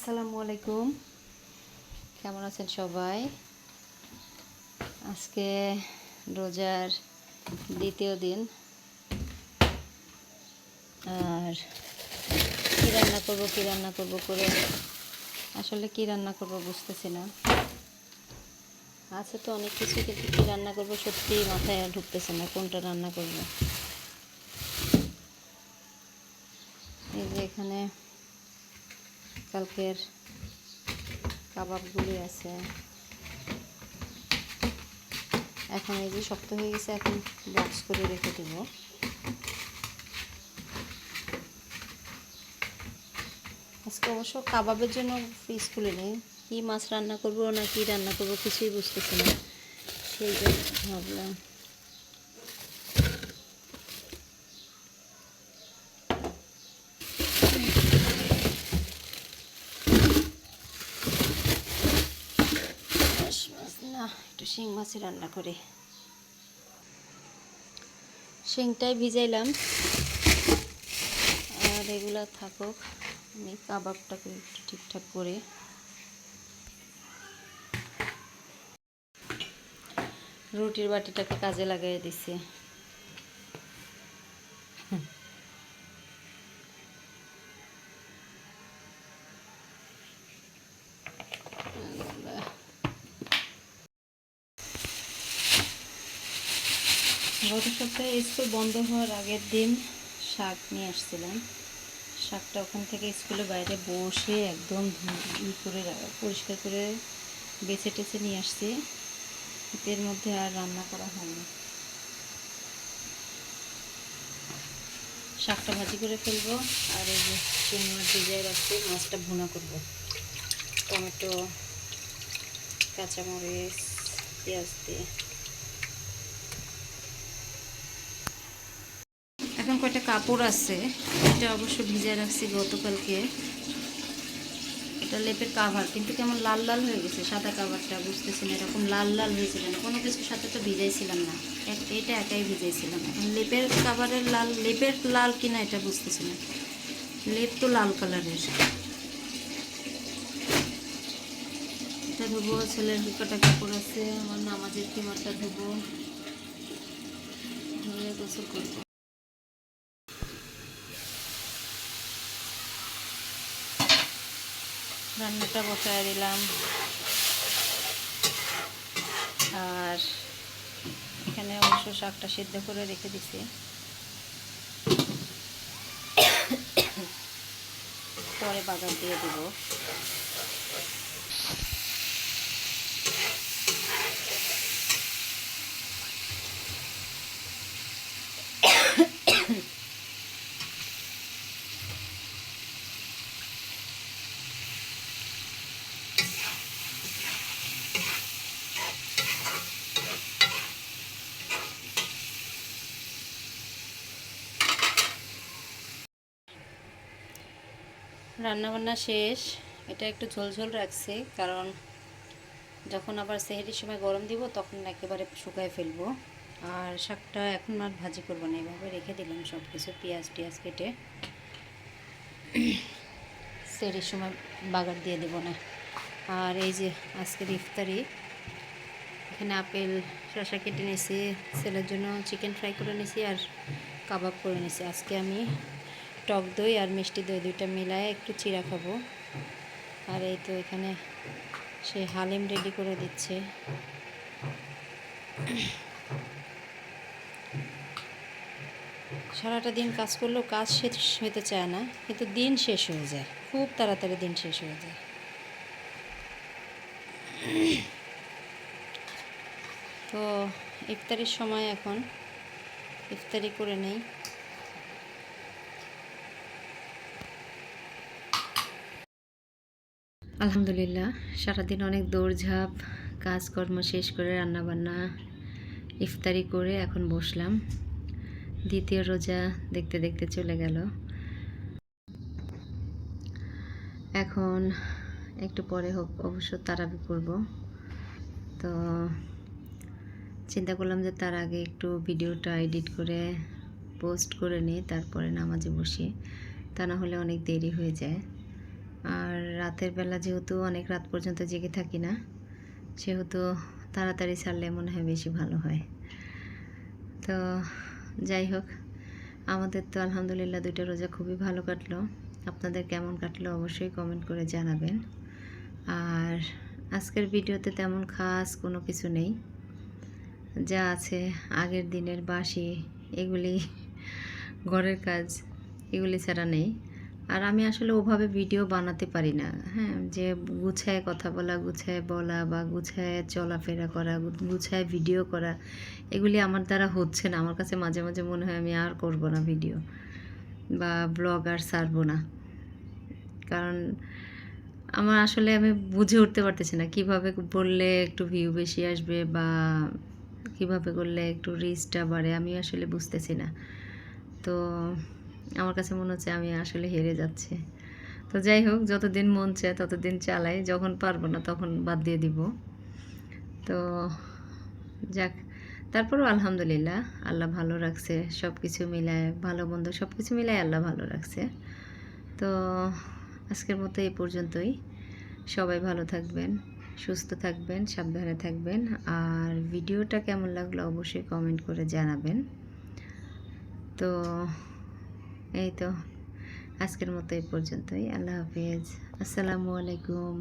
আসসালামু আলাইকুম, কেমন আছেন সবাই? আজকে রোজার দ্বিতীয় দিন। আর কি রান্না করব করে আসলে কি রান্না করব বুঝতেছি না। আছে তো অনেক কিছু, কিন্তু কি রান্না করব সত্যি মাথায় ঢুকতেছে না, কোনটা রান্না করব। এই যে এখানে কালকের কাবাবগুলি আছে, এখন এই যে শক্ত হয়ে গেছে, এখন বক্স করে রেখে দেব। আজকে অবশ্য কাবাবের জন্য ফ্রিজ খুলে নেই, কী মাছ রান্না করব না কি রান্না করব কিছুই বুঝতেছি না, সেই জন্য ভাবলাম না একটু শিং মাছই রান্না করি। শিংটাই ভিজাইলাম, আর এগুলা থাকুক, আমি কাবাবটাকে একটু ঠিকঠাক করে রুটির বাটিটাকে কাজে লাগাই দিছি। গত সপ্তাহে স্কুল বন্ধ হওয়ার আগের দিন শাক নিয়ে আসছিলাম। শাকটা ওখান থেকে স্কুলের বাইরে বসে একদম করে পরিষ্কার করে বেছে টেছে নিয়ে আসছি। এর মধ্যে আর রান্না করা হয়নি। শাকটা ভাজি করে ফেলবো, আর এই যে চিংড়ি মাছ ভিজিয়ে রাখছি, মাছটা ভুনা করব। টমেটো, কাঁচামরিচ, পেঁয়াজ দিয়ে। এখন কয়টা কাপড় আছে, এটা অবশ্য ভিজিয়ে রাখছি গতকালকে। এটা লেপের কাভার, কিন্তু কেমন লাল লাল হয়ে গেছে। সাদা কাভারটা বুঝতেছি না এরকম লাল লাল হয়েছিল না, কোনো কিছুর সাথে তো ভিজাইছিলাম না, এটা একাই ভিজাইছিলাম। এখন লেপের কাভারের লাল, লেপের লাল কিনা এটা বুঝতেছি না। লেপ তো লাল কালারের। এটা ধোবো, ছেলের কটা কাপড় আছে, আমার নামাজের কিমারটা ধোবো, ধুয়ে গোসল করবো। রান্নাটা বসায় দিলাম, আর এখানে অবশ্য শাকটা সিদ্ধ করে রেখে দিছি, পরে বাগার দিয়ে দেব। রান্নাবান্না শেষ। এটা একটু ঝোলঝোল রাখছি, কারণ যখন আবার সেহরির সময় গরম দিব তখন একেবারে শুকায় ফেলবো। আর শাকটা এখন আর ভাজি করবো না, এভাবে রেখে দিলাম সব কিছু, পেঁয়াজ টিয়াজ কেটে। সেহরির সময় বাগার দিয়ে দেব না। আর এই যে আজকের ইফতারি, এখানে আপেল শসা কেটে নিয়েছি, ছেলের জন্য চিকেন ফ্রাই করে নিয়েছি, আর কাবাব করে নিয়েছি। আজকে আমি টক দই আর মিষ্টি দই দুইটা মিলায় একটু চিড়া খাবো। আর এই তো এখানে সে হালিম রেডি করে দিচ্ছে। সারাটা দিন কাজ করলেও কাজ শেষ হতে চায় না, কিন্তু দিন শেষ হয়ে যায়, খুব তাড়াতাড়ি দিন শেষ হয়ে যায়। তো ইফতারির সময়, এখন ইফতারি করে নেই। আলহামদুলিল্লাহ, সারাদিন অনেক দৌড়ঝাঁপ, কাজকর্ম শেষ করে রান্নাবান্না ইফতারি করে এখন বসলাম। দ্বিতীয় রোজা দেখতে দেখতে চলে গেল। এখন একটু পরে হোক অবশ্য তারাবি করব। তো চিন্তা করলাম যে তার আগে একটু ভিডিওটা এডিট করে পোস্ট করে নিই, তারপরে নামাজে বসি, তা না হলে অনেক দেরি হয়ে যায়। আর রাতের বেলা যেহেতু অনেক রাত পর্যন্ত জেগে থাকি না, সেহেতু তাড়াতাড়ি ছাড়লে মনে হয় বেশি ভালো হয়। তো যাই হোক, আমাদের তো আলহামদুলিল্লাহ 2টা রোজা খুবই ভালো কাটলো। আপনাদের কেমন কাটলো অবশ্যই কমেন্ট করে জানাবেন। আর আজকের ভিডিওতে তেমন খাস কোনো কিছু নেই, যা আছে আগের দিনের বাসি এগুলি, ঘরের কাজ এগুলি ছাড়া নেই। আর আমি আসলে ওভাবে ভিডিও বানাতে পারি না, হ্যাঁ, যে গুছায় কথা বলা, গুছায় বলা বা গুছায় চলাফেরা করা, গুছায় ভিডিও করা, এগুলি আমার দ্বারা হচ্ছে না। আমার কাছে মাঝে মাঝে মনে হয় আমি আর করব না ভিডিও বা ব্লগ আর ছাড়বো না, কারণ আমার আসলে আমি বুঝে উঠতে পারতেছি না কীভাবে বললে একটু ভিউ বেশি আসবে বা কীভাবে করলে একটু রিচটা বাড়ে, আমি আসলে বুঝতেছি না। তো আমার কাছে মনে হচ্ছে আমি আসলে হেরে যাচ্ছি। তো যাই হোক, যতদিন মন চায় ততদিন চালাই, যখন পারবো না তখন বাদ দিয়ে দিব। তো যাক, তারপরেও আলহামদুলিল্লাহ আল্লাহ ভালো রাখছে, সব কিছু মিলায়, ভালো মন্দ সব কিছু মিলায় আল্লাহ ভালো রাখছে। তো আজকের মতো এই পর্যন্তই। সবাই ভালো থাকবেন, সুস্থ থাকবেন, সাবধানে থাকবেন। আর ভিডিওটা কেমন লাগলো অবশ্যই কমেন্ট করে জানাবেন। তো এই তো আজকের মতো এই পর্যন্তই। আল্লাহ হাফিজ, আসসালামু আলাইকুম।